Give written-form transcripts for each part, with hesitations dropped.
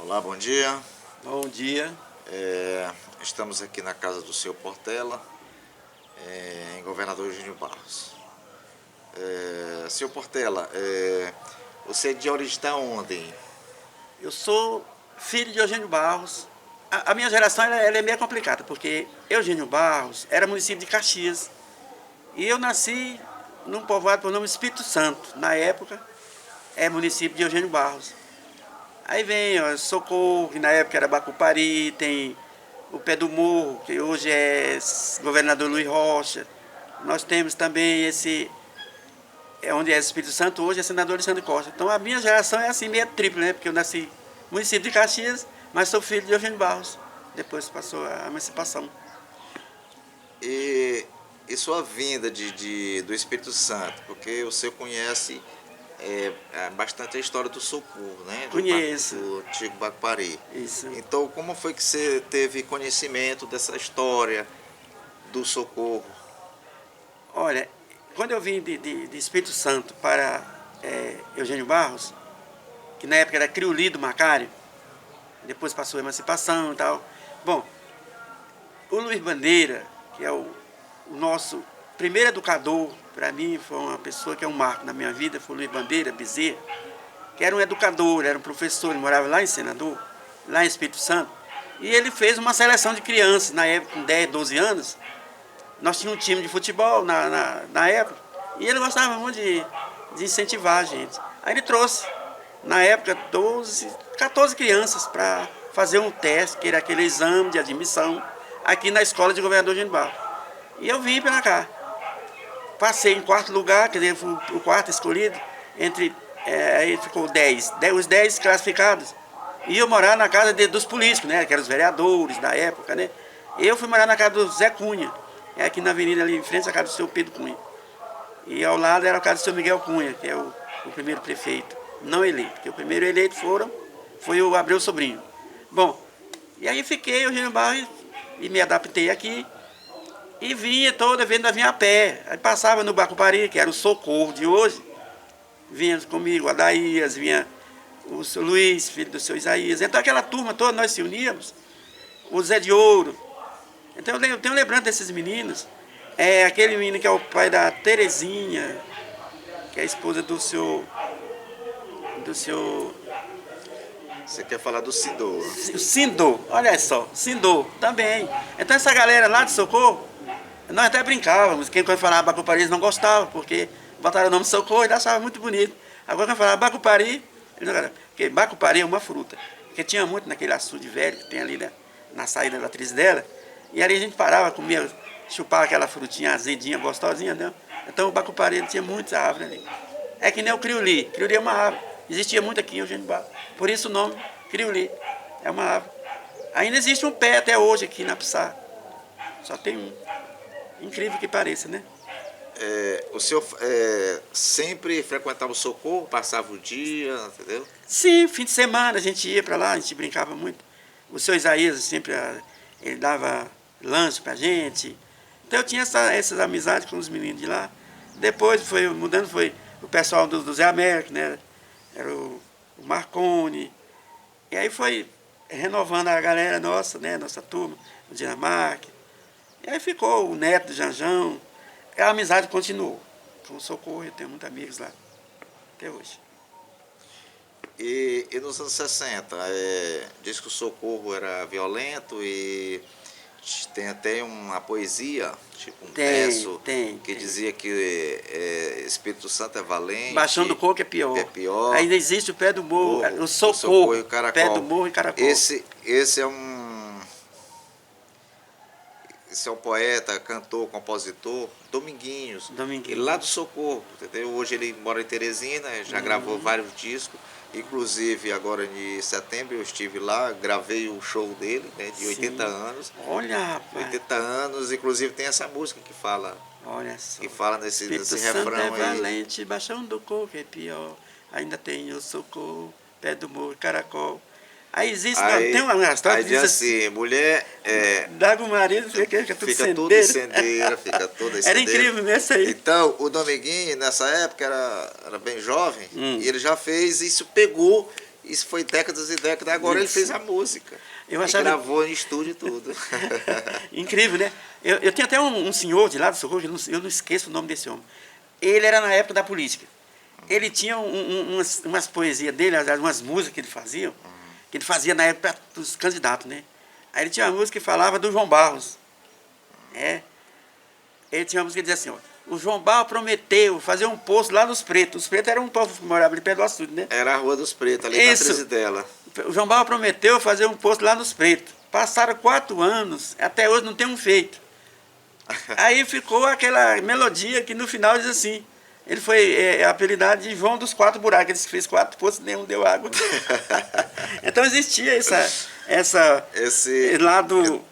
Olá, bom dia. Bom dia. Estamos aqui na casa do seu Portela, em Governador Eugênio Barros. Seu Portela, você é de origem de onde? Eu sou filho de Eugênio Barros. A minha geração ela é meio complicada, porque Eugênio Barros era município de Caxias. E eu nasci num povoado por nome Espírito Santo. Na época, é município de Eugênio Barros. Aí vem Socorro, que na época era Bacupari, tem o Pé do Morro, que hoje é governador Luiz Rocha. Nós temos também onde é Espírito Santo, hoje é senador Alexandre Costa. Então a minha geração é assim, meio tripla, né? Porque eu nasci no município de Caxias, mas sou filho de Eugênio Barros. Depois passou a emancipação. E sua vinda do Espírito Santo, porque você conhece bastante a história do Socorro, né? Conheço. Do antigo Bacupari. Isso. Então, como foi que você teve conhecimento dessa história do Socorro? Olha, quando eu vim de Espírito Santo para Eugênio Barros, que na época era Criuli do Macário, depois passou a emancipação e tal. Bom, o Luiz Bandeira, que é o nosso primeiro educador, para mim foi uma pessoa que é um marco na minha vida, foi o Luiz Bandeira Bezerra, que era um educador, era um professor, ele morava lá em Senador, lá em Espírito Santo, e ele fez uma seleção de crianças, na época com 10, 12 anos. Nós tínhamos um time de futebol na época, e ele gostava muito de incentivar a gente. Aí ele trouxe, na época, 14 crianças para fazer um teste, que era aquele exame de admissão, aqui na escola de Governador Eugênio Barros. E eu vim para cá. Passei em quarto lugar, quer dizer, fui o quarto escolhido, aí ficou 10, os 10 classificados. E eu morar na casa dos políticos, né, que eram os vereadores da época, né. Eu fui morar na casa do Zé Cunha, aqui na avenida ali em frente à casa do seu Pedro Cunha. E ao lado era a casa do seu Miguel Cunha, que é o primeiro prefeito, não eleito, porque o primeiro eleito foi o Abreu Sobrinho. Bom, e aí fiquei em Eugênio Barros e me adaptei aqui. E vinha toda vez, vinha a pé. Aí passava no Bacupari, que era o Socorro de hoje. Vinha comigo o Adaías, vinha o seu Luiz, filho do seu Isaías. Então aquela turma toda, nós se uníamos. O Zé de Ouro. Então eu tenho lembrando desses meninos. Aquele menino que é o pai da Terezinha, que é a esposa do seu... Você quer falar do Sindô? O Sindô, olha só, Sindô também. Então essa galera lá de Socorro, nós até brincávamos, quando falava Bacupari eles não gostavam, porque botaram o nome de Socorro e achava muito bonito. Agora quando falava Bacupari, eles não gostavam, porque Bacupari é uma fruta, porque tinha muito naquele açude velho que tem ali, né, na saída da atriz dela, e ali a gente parava, comia, chupava aquela frutinha azedinha, gostosinha, né? Então o Bacupari tinha muitas árvores ali. É que nem o Criuli, Criuli é uma árvore, existia muito aqui em Eugênio Barros, por isso o nome Criuli, é uma árvore. Ainda existe um pé até hoje aqui na Pissá, só tem um. Incrível que pareça, né? O senhor sempre frequentava o Socorro, passava o dia, entendeu? Sim, fim de semana a gente ia para lá, a gente brincava muito. O seu Isaías sempre ele dava lanche para a gente. Então eu tinha essas amizades com os meninos de lá. Depois foi mudando, foi o pessoal do Zé Américo, né? Era o Marconi. E aí foi renovando a galera nossa, né? Nossa turma, o Dinamarca. E aí ficou o neto do Janjão. A amizade continuou. Com o Socorro, eu tenho muitos amigos lá, até hoje. E nos anos 60, diz que o Socorro era violento e tem até uma poesia, tipo um verso, que dizia que Espírito Santo é valente. Baixão do Coco é pior. Ainda existe o Pé do Morro, o Socorro, e o Caracol. Pé do Morro e Caracol. Esse é um poeta, cantor, compositor, Dominguinhos. Ele lá do Socorro, entendeu? Hoje ele mora em Teresina, já gravou vários discos. Inclusive, agora em setembro eu estive lá, gravei o show dele, né, de 80 anos. Olha, rapaz. 80 anos, inclusive tem essa música que fala. Olha só. Que fala nesse Santo refrão é aí. valente, Baixão do Coco é pior. Ainda tem o Socorro, Pé do Morro e Caracol. Aí existe, tem uma história que diz assim, mulher dá com o marido, fica tudo tudo incendeira, fica toda incendeira. Era incrível mesmo isso aí. Então, o Dominguinho, nessa época, era bem jovem, e ele já fez, isso pegou, Isso foi décadas e décadas. Agora ele fez a música. Eu achava... Ele gravou em estúdio e tudo. Incrível, né? Eu tinha até um senhor de lá do Socorro, eu não esqueço o nome desse homem. Ele era na época da política. Ele tinha umas poesias dele, umas músicas que ele fazia na época dos candidatos, né? Aí ele tinha uma música que falava do João Barros. Ele tinha uma música que dizia assim, ó, o João Barros prometeu fazer um posto lá nos Pretos. Os Pretos eram um povo que morava ali perto do açude, né? Era a Rua dos Pretos, ali na Trizidela. O João Barros prometeu fazer um posto lá nos Pretos. Passaram 4 anos, até hoje não tem um feito. Aí ficou aquela melodia que no final diz assim, ele foi apelidado de João dos 4 buracos, ele fez 4 poços e nenhum deu água. Então existia esse lado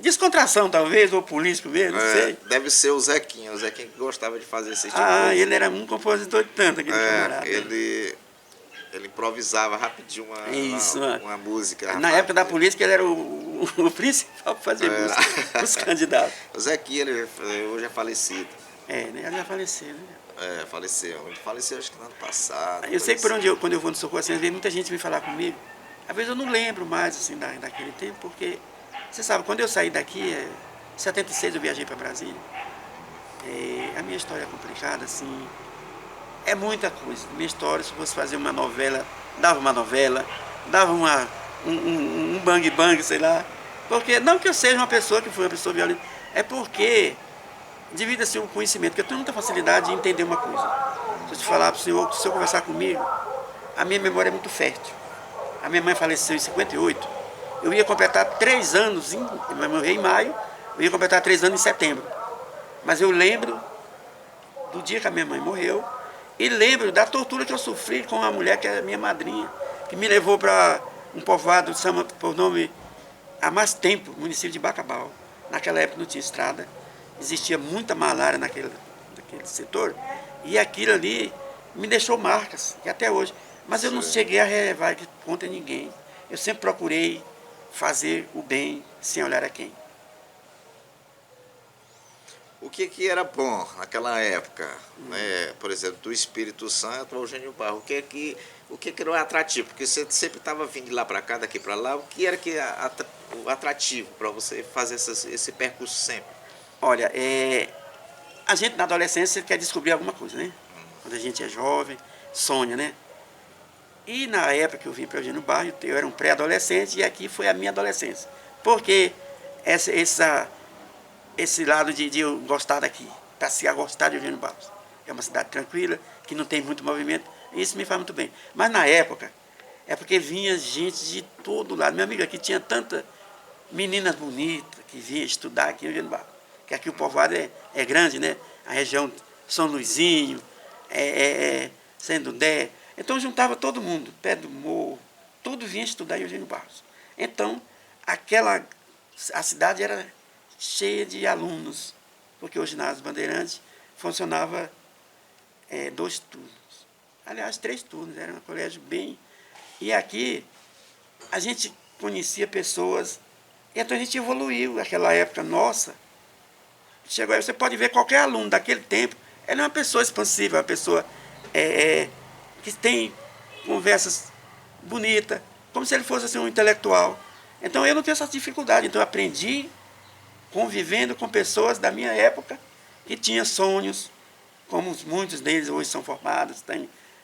descontração, talvez, ou político mesmo, não sei. Deve ser o Zequinha que gostava de fazer esse tipo de coisa. Ah, ele era um compositor de tanto, aquele camarada. Ele improvisava rapidinho uma música. Na época da política, ele era o principal para fazer música, os candidatos. O Zequinha, ele hoje é falecido. Ele já faleceu, né? Faleceu. Ele faleceu acho que no ano passado. Eu sei que quando eu vou no Socorro, assim, às vezes muita gente vem falar comigo. Às vezes eu não lembro mais assim, daquele tempo, porque, você sabe, quando eu saí daqui, em 76 eu viajei para Brasília. A minha história é complicada, assim, é muita coisa. Minha história, se fosse fazer uma novela, dava um bang-bang, sei lá. Porque, não que eu seja uma pessoa que foi uma pessoa violenta, é porque divida-se um conhecimento, porque eu tenho muita facilidade de entender uma coisa. Se eu te falar para o senhor, se eu conversar comigo, a minha memória é muito fértil. A minha mãe faleceu em 58. Eu ia completar 3 anos, eu morri em maio, eu ia completar 3 anos em setembro. Mas eu lembro do dia que a minha mãe morreu e lembro da tortura que eu sofri com a mulher que é a minha madrinha, que me levou para um povoado, chama por nome, há mais tempo, município de Bacabal. Naquela época não tinha estrada, existia muita malária naquele setor, e aquilo ali me deixou marcas, que até hoje. Mas eu não cheguei a relevar contra ninguém. Eu sempre procurei fazer o bem sem olhar a quem. O que era bom naquela época, né? Por exemplo, do Espírito Santo ao Eugênio Barros? O que era o atrativo? Porque você sempre estava vindo de lá para cá, daqui para lá. O que era o atrativo para você fazer esse percurso sempre? Olha, a gente na adolescência quer descobrir alguma coisa, né? Quando a gente é jovem, sonha, né? E na época que eu vim para Eugênio Barros, eu era um pré-adolescente e aqui foi a minha adolescência. Porque esse lado de eu gostar daqui, passear, gostar de Eugênio Barros. É uma cidade tranquila, que não tem muito movimento, e isso me faz muito bem. Mas na época, é porque vinha gente de todo lado. Meu amigo, aqui tinha tanta meninas bonitas que vinha estudar aqui em Eugênio Barros. Que aqui o povoado é grande, né? A região São Luizinho, Sendudé. Então juntava todo mundo, Pé do Morro, tudo vinha estudar em Eugênio Barros. Então, a cidade era cheia de alunos, porque o ginásio Bandeirantes funcionava 2 turnos. Aliás, 3 turnos, era um colégio bem... E aqui, a gente conhecia pessoas, então a gente evoluiu, aquela época nossa. Chegou aí, você pode ver qualquer aluno daquele tempo, ele é uma pessoa expansiva, uma pessoa que tem conversas bonitas, como se ele fosse assim, um intelectual. Então eu não tenho essa dificuldade, então eu aprendi convivendo com pessoas da minha época que tinham sonhos, como muitos deles hoje são formados,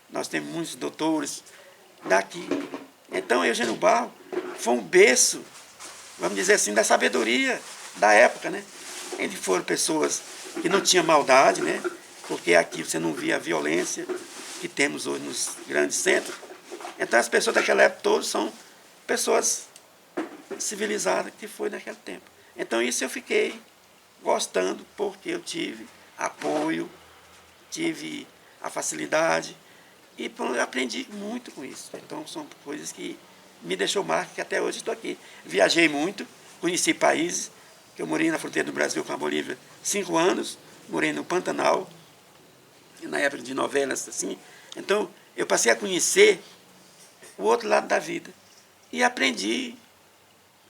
nós temos muitos doutores daqui. Então Eugênio Barros foi um berço, vamos dizer assim, da sabedoria da época, né? Eles foram pessoas que não tinham maldade, né? Porque aqui você não via a violência que temos hoje nos grandes centros. Então as pessoas daquela época todas são pessoas civilizadas que foi naquele tempo. Então isso eu fiquei gostando porque eu tive apoio, tive a facilidade e eu aprendi muito com isso. Então são coisas que me deixou marca, que até hoje estou aqui. Viajei muito, conheci países, que eu morei na fronteira do Brasil com a Bolívia 5 anos, morei no Pantanal, na época de novelas assim. Então eu passei a conhecer o outro lado da vida e aprendi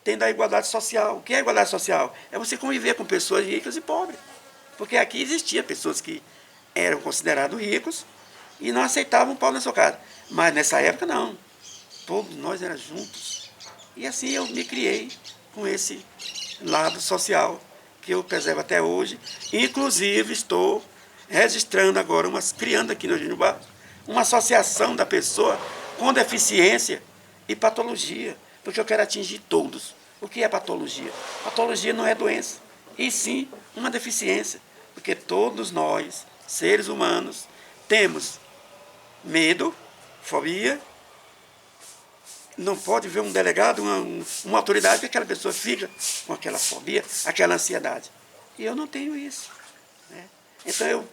tendo a igualdade social. O que é a igualdade social? É você conviver com pessoas ricas e pobres. Porque aqui existia pessoas que eram considerados ricos e não aceitavam um pau na sua casa. Mas nessa época não. todos nós éramos juntos. E assim eu me criei com esse lado social que eu preservo até hoje. Inclusive estou registrando agora, criando aqui no Eugênio Barros, uma associação da pessoa com deficiência e patologia, porque eu quero atingir todos. O que é patologia? Patologia não é doença, e sim uma deficiência, porque todos nós, seres humanos, temos medo, fobia. Não pode ver um delegado, uma autoridade, que aquela pessoa fica com aquela fobia, aquela ansiedade. E eu não tenho isso, né? Então eu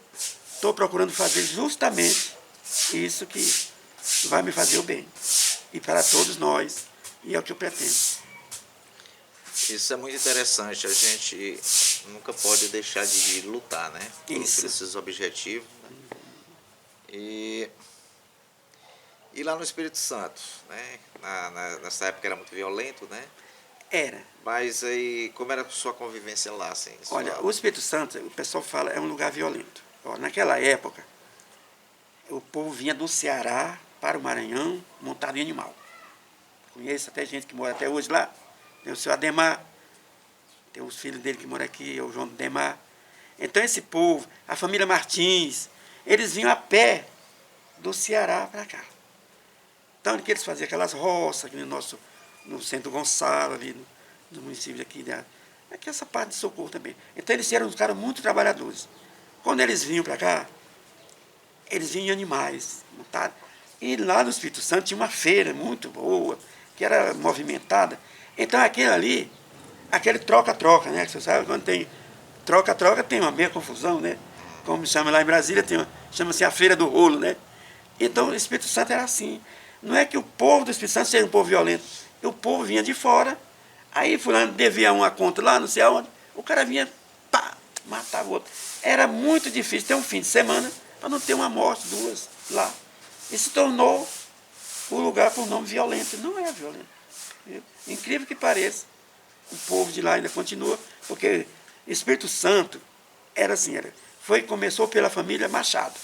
estou procurando fazer justamente isso que vai me fazer o bem. E para todos nós, e é o que eu pretendo. Isso é muito interessante. A gente nunca pode deixar de lutar, né? Por esses objetivos. Né? E lá no Espírito Santo, né? Nessa época era muito violento, né? Era. Mas aí, como era a sua convivência lá? Assim, Olha, o Espírito Santo, o pessoal fala, é um lugar violento. Ó, naquela época, o povo vinha do Ceará para o Maranhão montado em animal. Conheço até gente que mora até hoje lá. Tem o seu Ademar, tem os filhos dele que moram aqui, o João Ademar. Então esse povo, a família Martins, eles vinham a pé do Ceará para cá. Então que eles faziam aquelas roças aqui no centro Gonçalo, ali no município aqui, aqui essa parte de Socorro também. Então eles eram uns caras muito trabalhadores. Quando eles vinham para cá, eles vinham em animais montados. E lá no Espírito Santo tinha uma feira muito boa, que era movimentada. Então aquele troca-troca, né? Você sabe, quando tem troca-troca tem uma meia confusão, né? Como chama lá em Brasília, chama-se a Feira do Rolo, né? Então o Espírito Santo era assim. Não é que o povo do Espírito Santo seja um povo violento. O povo vinha de fora, aí fulano devia uma conta lá, não sei aonde, o cara vinha, pá, matava o outro. Era muito difícil ter um fim de semana para não ter uma morte, duas lá. E se tornou o lugar por nome violento. Não é violento. Incrível que pareça, o povo de lá ainda continua, porque Espírito Santo era assim, começou pela família Machado.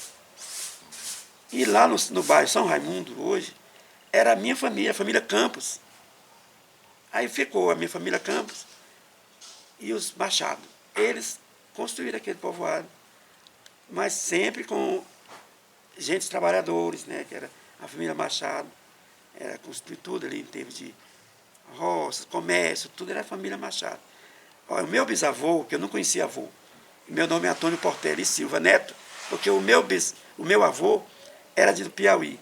E lá no bairro São Raimundo, hoje, era a minha família, a família Campos. Aí ficou a minha família Campos e os Machado. Eles construíram aquele povoado, mas sempre com gente trabalhadores, né, que era a família Machado, era construído tudo ali em termos de roças, comércio, tudo era a família Machado. Olha, o meu bisavô, que eu não conhecia avô, meu nome é Antônio Portela e Silva Neto, porque o meu avô era do Piauí.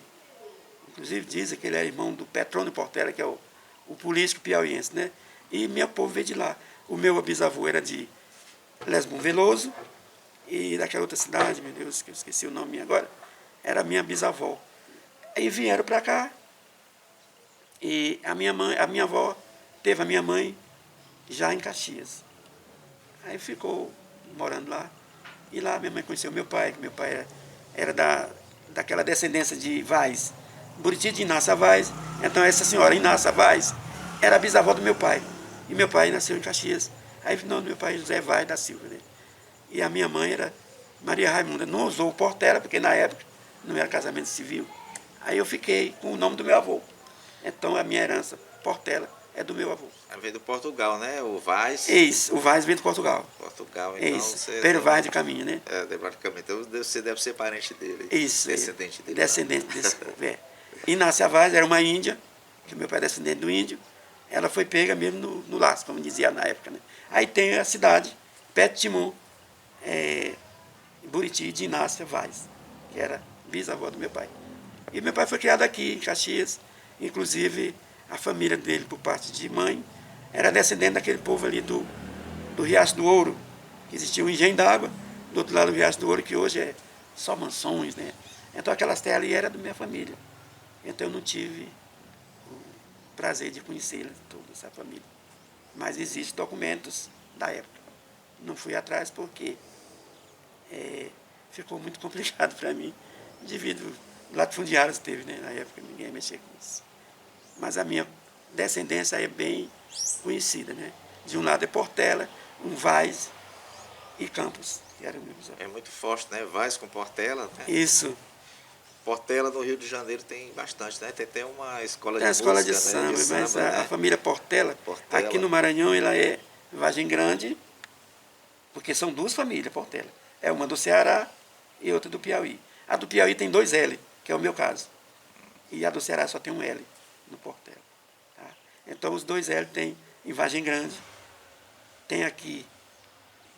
Inclusive dizem que ele é irmão do Petrônio Portela, que é o político piauiense, né? E meu povo veio de lá. O meu bisavô era de Lesbom Veloso, e daquela outra cidade, meu Deus, que eu esqueci o nome agora, era minha bisavó. Aí vieram para cá, e a minha avó teve a minha mãe já em Caxias. Aí ficou morando lá. E lá minha mãe conheceu meu pai, que meu pai era daquela descendência de Vaz, Buriti de Inácia Vaz. Então essa senhora, Inácia Vaz, era a bisavó do meu pai. E meu pai nasceu em Caxias. Aí o nome do meu pai José Vaz da Silva, né? E a minha mãe era Maria Raimunda. Não usou o Portela, porque na época não era casamento civil. Aí eu fiquei com o nome do meu avô. Então a minha herança, Portela, é do meu avô. Veio do Portugal, né? O Vaz. Isso, o Vaz veio de Portugal. Portugal, então isso. você... Pedro Vaz de Caminha, né? Praticamente. Então você deve ser parente dele. Isso. Descendente dele. Descendente desse. Inácia Vaz era uma índia, que meu pai é descendente do índio. Ela foi pega mesmo no laço, como dizia na época, né? Aí tem a cidade, perto de Timon, Buriti de Inácia Vaz, que era bisavó do meu pai. E meu pai foi criado aqui, em Caxias. Inclusive, a família dele, por parte de mãe, era descendente daquele povo ali do Riacho do Ouro, que existia um engenho d'água, do outro lado do Riacho do Ouro, que hoje é só mansões, né? Então aquelas terras ali eram da minha família. Então eu não tive o prazer de conhecê-la, toda essa família. Mas existem documentos da época. Não fui atrás porque ficou muito complicado para mim, devido latifundiários teve, né? Na época ninguém mexia com isso. Mas a minha descendência é bem conhecida, né? De um lado é Portela, um Vaz e Campos, que era o meu bisavô. É muito forte, né? Vaz com Portela, né? Isso. Portela, no Rio de Janeiro, tem bastante, né? Tem até uma escola Tem a de escola música, de samba, né? mas né? a família Portela, Portela. aqui no Maranhão, ela é Vargem Grande, porque são duas famílias, Portela. É uma do Ceará e outra do Piauí. A do Piauí tem 2 L, que é o meu caso. E a do Ceará só tem um L no Portela. Tá? Então, os 2 L tem em Vargem Grande. Tem aqui,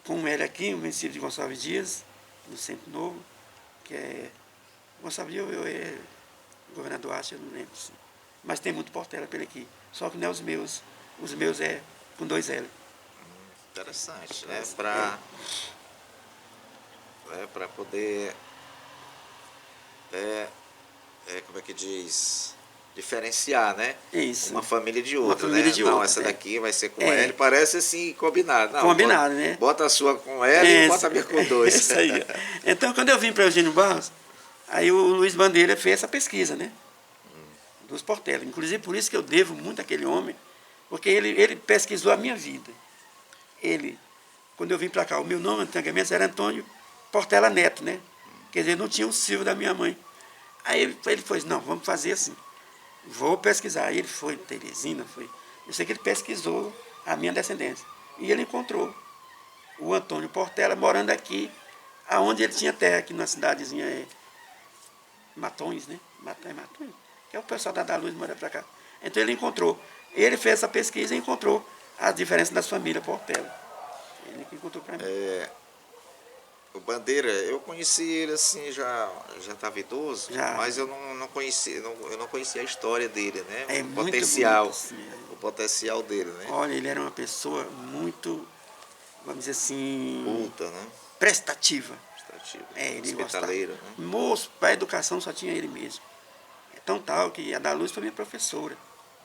com um L aqui, o município de Gonçalves Dias, no Centro Novo, que é... Gonçalves Dias é governador Acha, eu não lembro. Sim. Mas tem muito Portela por aqui. Só que não é os meus. Os meus é com 2 L. Interessante, né? Para poder, como é que diz, diferenciar, né? Isso. Uma família de Uma outra, família né? de Não, outra, essa é. daqui vai ser com É. L, parece assim, combinado. Não, Combinado, bota, né? bota a sua com L e bota a minha com 2. Isso aí. Então, quando eu vim para Eugênio Barros, aí o Luiz Bandeira fez essa pesquisa, né? Dos Portela. Inclusive, por isso que eu devo muito àquele homem, porque ele pesquisou a minha vida. Ele, quando eu vim para cá, o meu nome antigamente era Antônio Portela Neto, né? Quer dizer, não tinha o Silvio da minha mãe. Aí ele foi, não, vamos fazer assim. Vou pesquisar. Aí ele foi, Teresina, foi. Eu sei que ele pesquisou a minha descendência. E ele encontrou o Antônio Portela morando aqui, aonde ele tinha terra, aqui na cidadezinha Matões, né? Matões, que é o pessoal da Luz mora para cá. Então ele encontrou. Ele fez essa pesquisa e encontrou a diferença das famílias Portela. Ele que encontrou para mim. O Bandeira, eu conheci ele assim, já estava idoso, Já. mas eu não conhecia a história dele, né? É O muito potencial, bonito, assim. o potencial dele, né? Olha, ele era uma pessoa muito, vamos dizer assim, Culta, né? prestativa. Prestativo, Ele gostava. hospitaleiro, né? Moço, para a educação só tinha ele mesmo. É tão tal que a da Luz foi minha professora.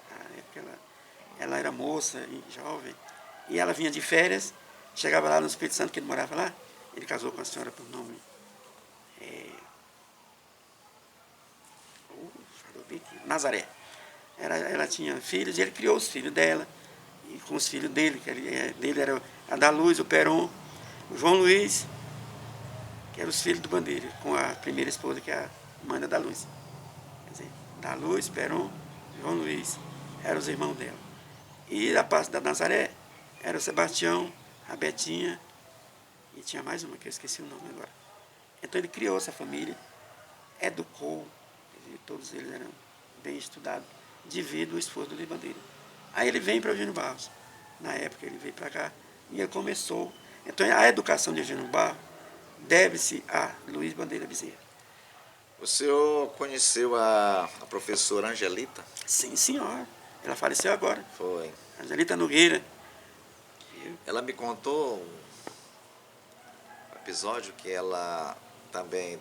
Na época ela era moça e jovem. E ela vinha de férias, chegava lá no Espírito Santo, que ele morava lá. Ele casou com a senhora por nome. Falou bem aqui, Nazaré. Ela tinha filhos e ele criou os filhos dela. E com os filhos dele, dele era a da Luz, o Peron, o João Luiz, que eram os filhos do Bandeira, com a primeira esposa, que é a mãe da Luz. Quer dizer, da Luz, Peron, João Luiz, eram os irmãos dela. E da parte da Nazaré, era o Sebastião, a Betinha, e tinha mais uma que eu esqueci o nome agora. Então ele criou essa família, educou, todos eles eram bem estudados, devido ao esforço do Luiz Bandeira. Aí ele vem para Eugênio Barros. Na época ele veio para cá e ele começou. Então a educação de Eugênio Barros deve-se a Luiz Bandeira Bezerra. O senhor conheceu a professora Angelita? Sim, senhora. Ela faleceu agora. Foi. Angelita Nogueira. Ela me contou um episódio que ela também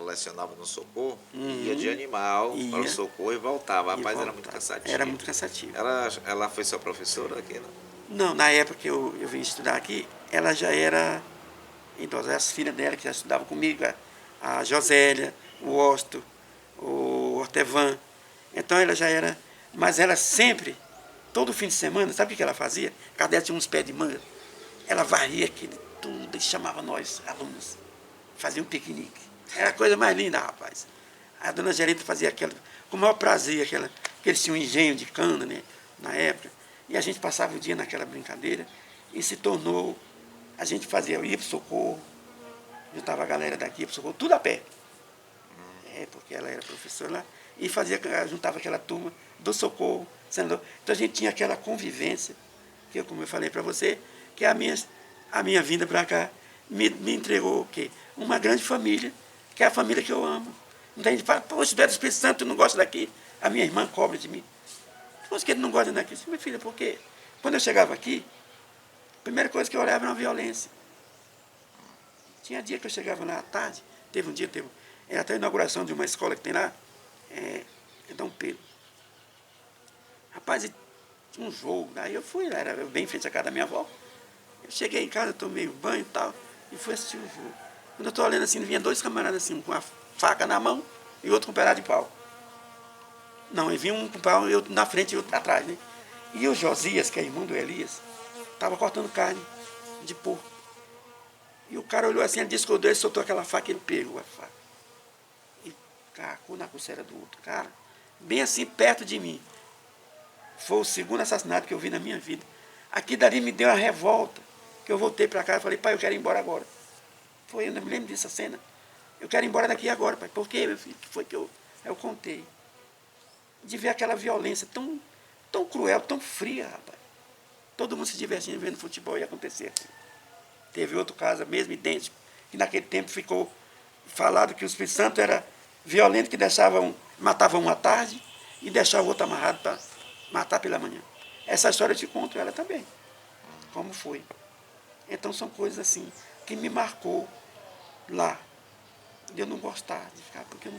lecionava no Socorro, ia de animal para o Socorro e voltava. Rapaz, era muito cansativo. Era muito cansativo. Ela foi sua professora aqui, não? Não, na época que eu vim estudar aqui, ela já era idosa. As filhas dela que já estudavam comigo, a Josélia, o Osto, o Ortevan. Então ela já era... Mas ela sempre, todo fim de semana, sabe o que ela fazia? Cada ela tinha uns pés de manga. Ela varria aquilo tudo e chamava nós, alunos. Fazia um piquenique. Era a coisa mais linda, rapaz. A dona Angelita fazia aquela, com o maior prazer, que eles tinham um engenho de cana, né, na época, e a gente passava o dia naquela brincadeira, e se tornou, a gente fazia, eu ia para o Socorro, juntava a galera daqui para o Socorro, tudo a pé. Porque ela era professora lá, e juntava aquela turma do Socorro, senador. Então a gente tinha aquela convivência, que como eu falei para você, que a minha vinda para cá me entregou o quê? Uma grande família, que é a família que eu amo. Muita gente fala, poxa, tu é do Espírito Santo, tu não gosta daqui. A minha irmã cobra de mim. Poxa, que ele não gosta daqui. Eu disse, minha filha, por quê? Quando eu chegava aqui, a primeira coisa que eu olhava era uma violência. Tinha dia que eu chegava lá à tarde, teve era até a inauguração de uma escola que tem lá, Dom Pedro. Rapaz, tinha um jogo, daí eu fui, era bem em frente à casa da minha avó. Eu cheguei em casa, tomei um banho e tal, e fui assistir o jogo. Quando eu estou olhando assim, vinha 2 camaradas assim, com a faca na mão e outro com um pedaço de pau. Não, e vinha um com pau e outro na frente e outro atrás, né? E o Josias, que é irmão do Elias, estava cortando carne de porco. E o cara olhou assim, ele descodou, ele soltou aquela faca e ele pegou a faca. E cacou na coceira do outro, cara. Bem assim, perto de mim. Foi o segundo assassinato que eu vi na minha vida. Aqui dali me deu uma revolta, que eu voltei para casa e falei, pai, eu quero ir embora agora. Foi, eu não me lembro dessa cena. Eu quero ir embora daqui agora, pai. Por quê, meu filho? Que foi que eu contei? De ver aquela violência tão cruel, tão fria, rapaz. Todo mundo se divertindo vendo futebol e acontecer. Teve outro caso, mesmo idêntico, que naquele tempo ficou falado que o Espírito Santo era violento, que matava um à tarde e deixava o outro amarrado para matar pela manhã. Essa história eu te conto ela também, como foi. Então são coisas assim que me marcou lá, de eu não gostar de ficar, porque eu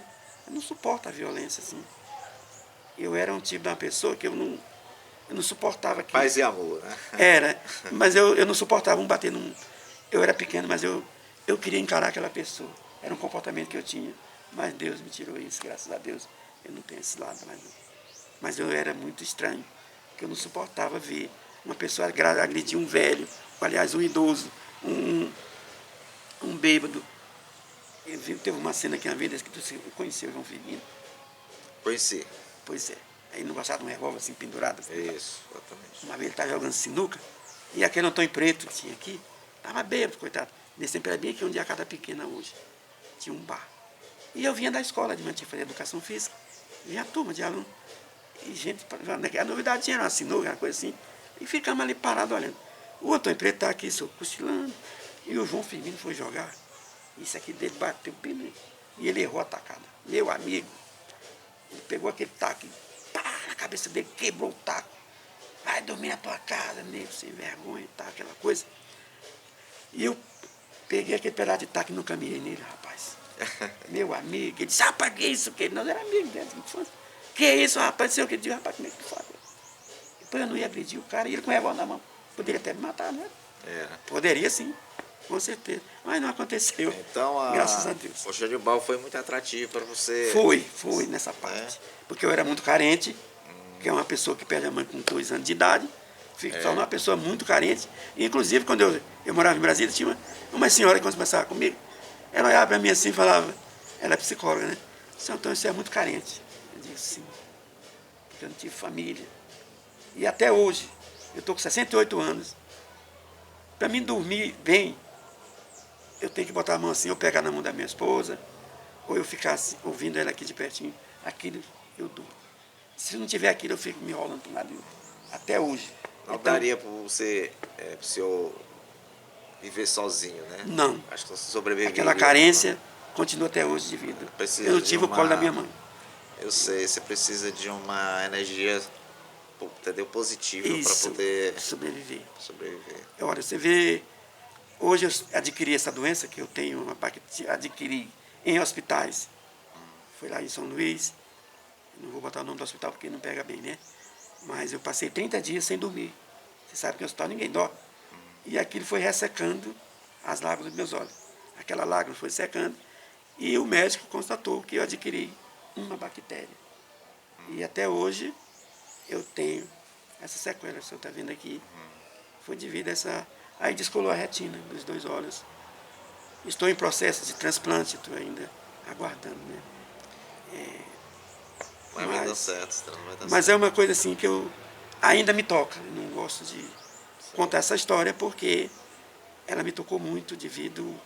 não suporto a violência assim. Eu era um tipo de uma pessoa que eu não suportava que... Paz e amor, né? Era, mas eu não suportava um bater num... Eu era pequeno, mas eu queria encarar aquela pessoa. Era um comportamento que eu tinha. Mas Deus me tirou isso, graças a Deus. Eu não tenho esse lado mais não. Mas eu era muito estranho, porque eu não suportava ver uma pessoa agredir um velho, aliás, um idoso, um bêbado. Teve uma cena aqui uma vez que você conheceu o João Firmino. Conheci. Pois é. Aí não gostava de um revólver assim pendurado. Assim, isso, exatamente. Uma vez ele estava jogando sinuca, e aquele Antônio Preto que tinha aqui, estava bêbado, coitado. Nesse tempo era bem aqui onde é a casa pequena hoje. Tinha um bar. E eu vinha da escola de manhã, tinha que fazer educação física. Vinha a turma de aluno. E gente, a novidade tinha uma sinuca, uma coisa assim. E ficamos ali parados olhando. O Antônio Preto está aqui, cochilando. E o João Firmino foi jogar. Isso aqui dele bateu bem nele. E ele errou a tacada. Meu amigo, ele pegou aquele taco, pá, na cabeça dele, quebrou o taco. Vai dormir na tua casa, nego, sem vergonha, tá, aquela coisa. E eu peguei aquele pedaço de taco e não caminhei nele, rapaz. Meu amigo, ele disse, rapaz, que isso? Que nós éramos amigos dentro de infância. Que isso, rapaz? Sei o que eu digo, rapaz, como é que tu faz? Depois eu não ia agredir o cara, e ele com o revólver na mão. Poderia até me matar, né? Poderia sim, com certeza. Mas não aconteceu. Então, graças a Deus. O Genibaldo foi muito atrativo para você. Foi nessa parte. Porque eu era muito carente, que é uma pessoa que perde a mãe com 2 anos de idade. Fico falando uma pessoa muito carente. Inclusive, quando eu morava em Brasília, tinha uma senhora que quando conversava comigo, ela olhava para mim assim e falava, ela é psicóloga, né? Seu Antônio, você é muito carente. Eu digo, sim, porque eu não tive família. E até hoje, eu estou com 68 anos. Para mim dormir bem, eu tenho que botar a mão assim, ou pegar na mão da minha esposa, ou eu ficar assim, ouvindo ela aqui de pertinho. Aquilo eu durmo. Se não tiver aquilo, eu fico me enrolando para um lado e outro. Até hoje. Não daria para você, pro senhor viver sozinho, né? Não. Acho que você sobreviveria. Aquela carência continua até hoje de vida. Eu não tive o colo da minha mãe. Eu sei, você precisa de uma energia, entendeu, positiva para poder sobreviver. Olha, você vê, hoje eu adquiri essa doença que eu tenho, adquiri em hospitais. Foi lá em São Luís. Não vou botar o nome do hospital porque não pega bem, né? Mas eu passei 30 dias sem dormir. Você sabe que no hospital ninguém dorme. E aquilo foi ressecando as lágrimas dos meus olhos. Aquela lágrima foi secando. E o médico constatou que eu adquiri uma bactéria. E até hoje eu tenho essa sequela, o senhor está vendo aqui. Foi devido a essa... Aí descolou a retina dos 2 olhos. Estou em processo de transplante, estou ainda aguardando, né? Mas vai dar certo, mas é uma coisa assim que eu ainda me toca. Eu não gosto de contar essa história porque ela me tocou muito devido...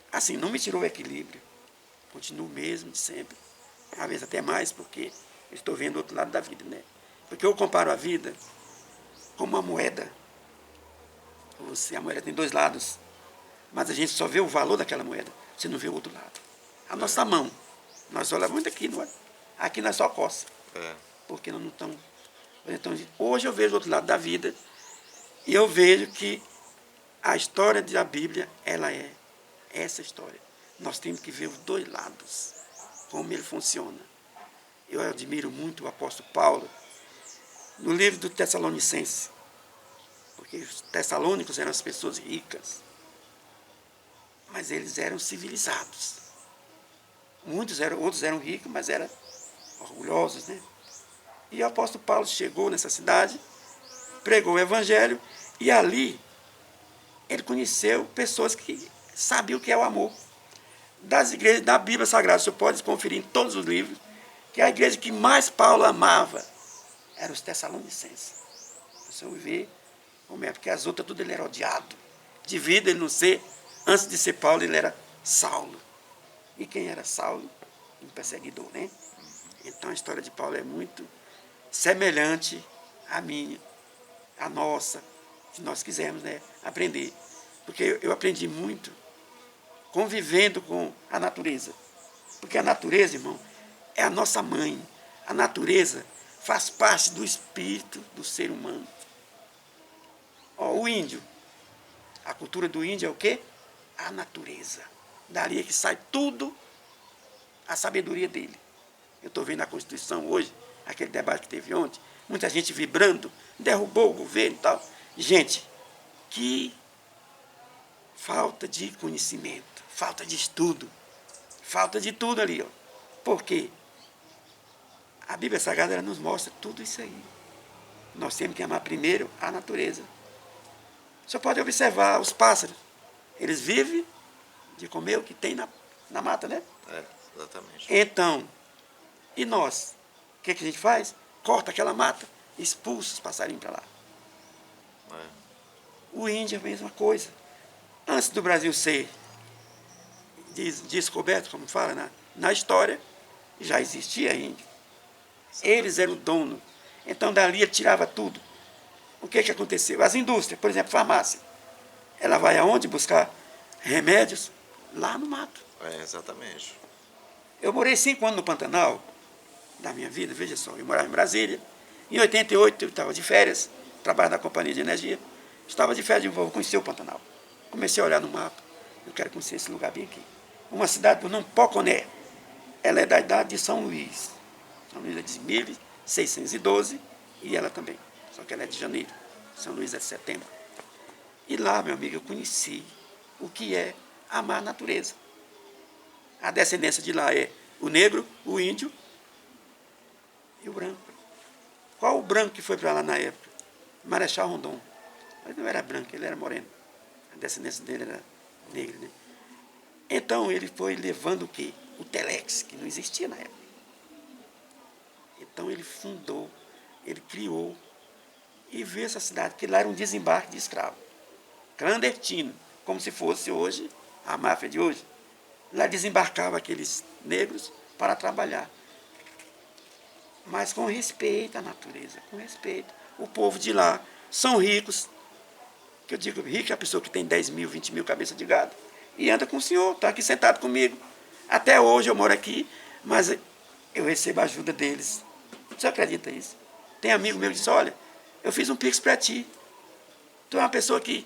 Assim, não me tirou o equilíbrio. Continuo mesmo de sempre. Às vezes até mais, porque eu estou vendo o outro lado da vida, né? Porque eu comparo a vida como uma moeda. A moeda tem 2 lados, mas a gente só vê o valor daquela moeda. Você não vê o outro lado. A nossa mão, nós olhamos muito aqui, não é? Aqui nós só coça. Porque nós não estamos... Então, hoje eu vejo o outro lado da vida e eu vejo que a história da Bíblia, ela é essa história. Nós temos que ver os 2 lados, como ele funciona. Eu admiro muito o apóstolo Paulo, no livro do Tessalonicenses, porque os tessalônicos eram as pessoas ricas, mas eles eram civilizados. Outros eram ricos, mas eram orgulhosos, né? E o apóstolo Paulo chegou nessa cidade, pregou o evangelho, e ali ele conheceu pessoas que sabiam o que é o amor. das igrejas da Bíblia Sagrada, você pode conferir em todos os livros, que a igreja que mais Paulo amava era os Tessalonicenses. Você vai ver como é, porque as outras tudo ele era odiado. Devido ele não ser, antes de ser Paulo, ele era Saulo. E quem era Saulo? Um perseguidor, né? Então a história de Paulo é muito semelhante à minha, à nossa, se nós quisermos, né, aprender. Porque eu aprendi muito convivendo com a natureza. Porque a natureza, irmão, é a nossa mãe. A natureza faz parte do espírito do ser humano. Ó, o índio, a cultura do índio é o quê? A natureza. Dali é que sai tudo, a sabedoria dele. Eu estou vendo a Constituição hoje, aquele debate que teve ontem, muita gente vibrando, derrubou o governo e tal. Gente, que falta de conhecimento, falta de estudo, falta de tudo ali. Ó. Por quê? A Bíblia Sagrada ela nos mostra tudo isso aí. Nós temos que amar primeiro a natureza. Você pode observar os pássaros. Eles vivem de comer o que tem na mata, né? É, exatamente. Então, e nós? O que a gente faz? Corta aquela mata, expulsa os passarinhos para lá. É. O índio é a mesma coisa. Antes do Brasil ser descoberto, como fala na história, já existia índio. Eles eram o dono. Então, dali ele tirava tudo. O que aconteceu? As indústrias, por exemplo, farmácia. Ela vai aonde buscar remédios? Lá no mato. É, exatamente. Eu morei 5 anos no Pantanal, da minha vida, veja só. Eu morava em Brasília. Em 88, eu estava de férias, trabalhava na companhia de energia. Estava de férias, vou conhecer o Pantanal. Comecei a olhar no mapa. Eu quero conhecer esse lugar bem aqui. Uma cidade por nome Poconé. Ela é da idade de São Luís. São Luís é de 1612 e ela também. Só que ela é de janeiro. São Luís é de setembro. E lá, meu amigo, eu conheci o que é amar a natureza. A descendência de lá é o negro, o índio e o branco. Qual o branco que foi para lá na época? Marechal Rondon. Mas não era branco, ele era moreno. A descendência dele era negra, né? Então ele foi levando o quê? O telex, que não existia na época. Então ele fundou, ele criou e viu essa cidade, que lá era um desembarque de escravos. Clandestino, como se fosse hoje a máfia de hoje. Lá desembarcava aqueles negros para trabalhar. Mas com respeito à natureza, com respeito. O povo de lá são ricos, que eu digo rico é a pessoa que tem 10 mil, 20 mil cabeças de gado, e anda com o senhor, está aqui sentado comigo. Até hoje eu moro aqui, mas eu recebo a ajuda deles. Você acredita nisso? Tem amigo meu que disse, olha, eu fiz um pix para ti. Tu é uma pessoa que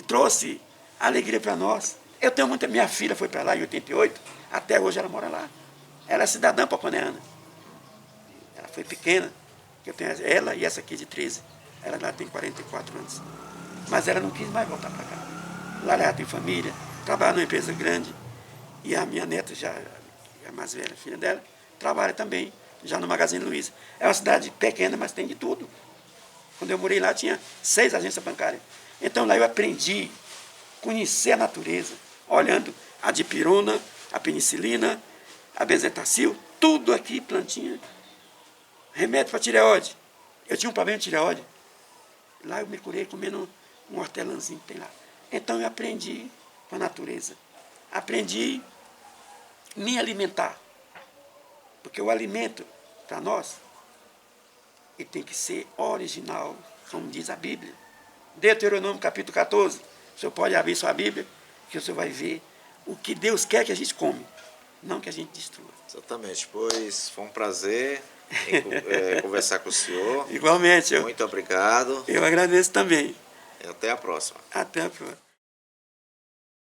trouxe alegria para nós. Eu tenho muita... Minha filha foi para lá em 88, até hoje ela mora lá. Ela é cidadã poconeana. Ela foi pequena, eu tenho ela e essa aqui de 13. Ela lá tem 44 anos. Mas ela não quis mais voltar para cá. Lá ela tem família, trabalha numa empresa grande. E a minha neta, já a mais velha, filha dela, trabalha também, já no Magazine Luiza. É uma cidade pequena, mas tem de tudo. Quando eu morei lá, tinha 6 agências bancárias. Então lá eu aprendi a conhecer a natureza, olhando a dipirona, a penicilina, a benzetacil, tudo aqui, plantinha. Remédio para tireoide. Eu tinha um problema de tireoide. Lá eu me curei comendo um hortelãzinho que tem lá. Então eu aprendi com a natureza. Aprendi a me alimentar. Porque o alimento, para nós, ele tem que ser original, como diz a Bíblia. Deuteronômio capítulo 14. O senhor pode abrir sua Bíblia, que o senhor vai ver o que Deus quer que a gente come, não que a gente destrua. Exatamente. Pois foi um prazer conversar com o senhor. Igualmente. Muito obrigado. Eu agradeço também. E até a próxima. Até a próxima.